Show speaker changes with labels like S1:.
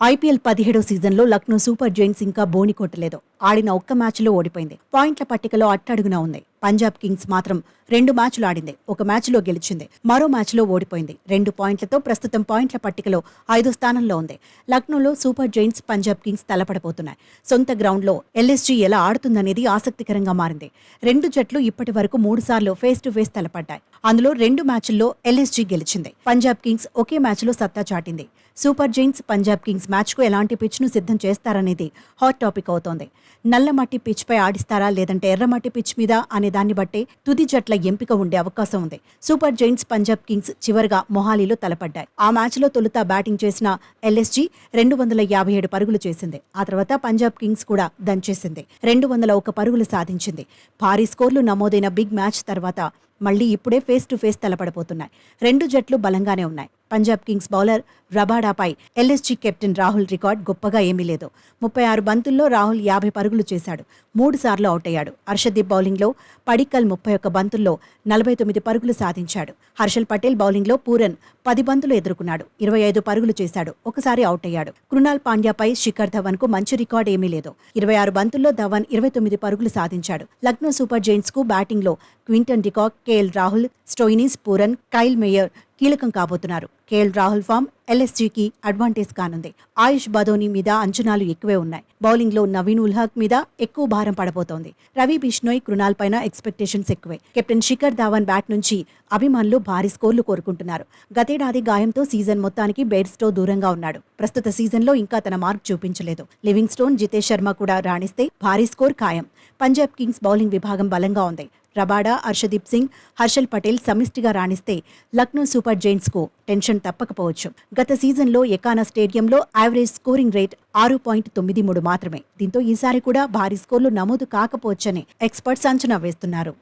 S1: IPL 17వ సీజన్లో Lucknow super Giants ఇంకా బోని కొట్టలేదు. ఆడిన ఒక్క మ్యాచ్లో ఓడిపోయింది. పాయింట్ల పట్టికలో అట్టడుగునా ఉంది. పంజాబ్ కింగ్స్ మాత్రం 2 మ్యాచ్లు ఆడింది. ఒక మ్యాచ్లో గెలిచింది. మరో మ్యాచ్లో ఓడిపోయింది. 2 పాయింట్లతో ప్రస్తుతం పాయింట్ల పట్టికలో 5వ స్థానంలో ఉంది. లక్నోలో సూపర్ జైంట్స్, పంజాబ్ కింగ్స్ తలపడబోతున్నాయి. సొంత గ్రౌండ్లో ఎల్ఎస్జీ ఎలా ఆడుతుందనేది ఆసక్తికరంగా మారింది. 2 జట్లు ఇప్పటి వరకు 3 సార్లు ఫేస్ టు ఫేస్ తలపడ్డాయి. అందులో 2 మ్యాచ్ల్లో ఎల్ఎస్జీ గెలిచింది. పంజాబ్ కింగ్స్ ఒకే మ్యాచ్లో సత్తా చాటింది. సూపర్ జైంట్స్, పంజాబ్ కింగ్స్ మ్యాచ్కు ఎలాంటి పిచ్ను సిద్ధం చేస్తారనేది హాట్ టాపిక్ అవుతోంది. నల్లమట్టి పిచ్పై ఆడిస్తారా లేదంటే ఎర్రమట్టి పిచ్ మీద అనే దాన్ని బట్టే తుది జట్ల ఎంపిక ఉండే అవకాశం ఉంది. సూపర్ జైంట్స్, పంజాబ్ కింగ్స్ చివరిగా మొహాలీలో తలపడ్డాయి. ఆ మ్యాచ్లో తొలుత బ్యాటింగ్ చేసిన ఎల్ఎస్జీ 257 పరుగులు చేసింది. ఆ తర్వాత పంజాబ్ కింగ్స్ కూడా దంచేసింది. 201 పరుగులు సాధించింది. భారీ స్కోర్లు నమోదైన బిగ్ మ్యాచ్ తర్వాత మళ్లీ ఇప్పుడే ఫేస్ టు ఫేస్ తలపడబోతున్నాయి. 2 జట్లు బలంగానే ఉన్నాయి. పంజాబ్ కింగ్స్ బౌలర్ రబాడాపై ఎల్ఎస్జీ కెప్టెన్ రాహుల్ రికార్డ్ గొప్పగా ఏమీ లేదు. 36 బంతుల్లో రాహుల్ 50 పరుగులు చేశాడు. 3 సార్లు అవుట్ అయ్యాడు. హర్షదీప్ బౌలింగ్లో పడిక్కల్ 31 బంతుల్లో 49 పరుగులు సాధించాడు. హర్షల్ పటేల్ బౌలింగ్లో పూరన్ 10 బంతులు ఎదుర్కొన్నాడు. 25 పరుగులు చేశాడు. ఒకసారి అవుట్ అయ్యాడు. కృణాల్ పాండ్యాపై శిఖర్ ధవన్కు మంచి రికార్డ్ ఏమీ లేదు. 26 బంతుల్లో ధవన్ 29 పరుగులు సాధించాడు. లక్నో సూపర్ జైంట్స్కు బ్యాటింగ్లో Quinton de Kock, KL Rahul, Stoinis, Pooran, Kyle Mayer కీలకం కాబోతున్నారు. కేఎల్ రాహుల్ ఫామ్ ఎల్ఎస్జీకి అడ్వాంటేజ్ కానుంది. ఆయుష్ బదోని మీద అంచనాలు ఎక్కువే ఉన్నాయి. బౌలింగ్లో నవీన్ ఉల్ హక్ మీద ఎక్కువ భారం పడబోతోంది. రవి బిష్నోయ్, కృణాల్ పైన ఎక్స్పెక్టేషన్స్ ఎక్కువే. కెప్టెన్ శిఖర్ ధావన్ బ్యాట్ నుంచి అభిమానులు భారీ స్కోర్లు కోరుకుంటున్నారు. గతేడాది గాయంతో సీజన్ మొత్తానికి బెయిర్స్టో దూరంగా ఉన్నాడు. ప్రస్తుత సీజన్లో ఇంకా తన మార్క్ చూపించలేదు. లివింగ్ స్టోన్, జితేష్ శర్మ కూడా రాణిస్తే భారీ స్కోర్ ఖాయం. పంజాబ్ కింగ్స్ బౌలింగ్ విభాగం బలంగా ఉంది. రబాడా, హర్షదీప్ సింగ్, హర్షల్ పటేల్ సమిష్టిగా రాణిస్తే లక్నో సూపర్ జైంట్స్కు టెన్షన్ తప్పకపోవచ్చు. గత సీజన్లో ఎకానా స్టేడియంలో యావరేజ్ స్కోరింగ్ రేట్ 6.93 మాత్రమే. దీంతో ఈసారి కూడా భారీ స్కోర్లు నమోదు కాకపోవచ్చని ఎక్స్పర్ట్స్ అంచనా వేస్తున్నారు.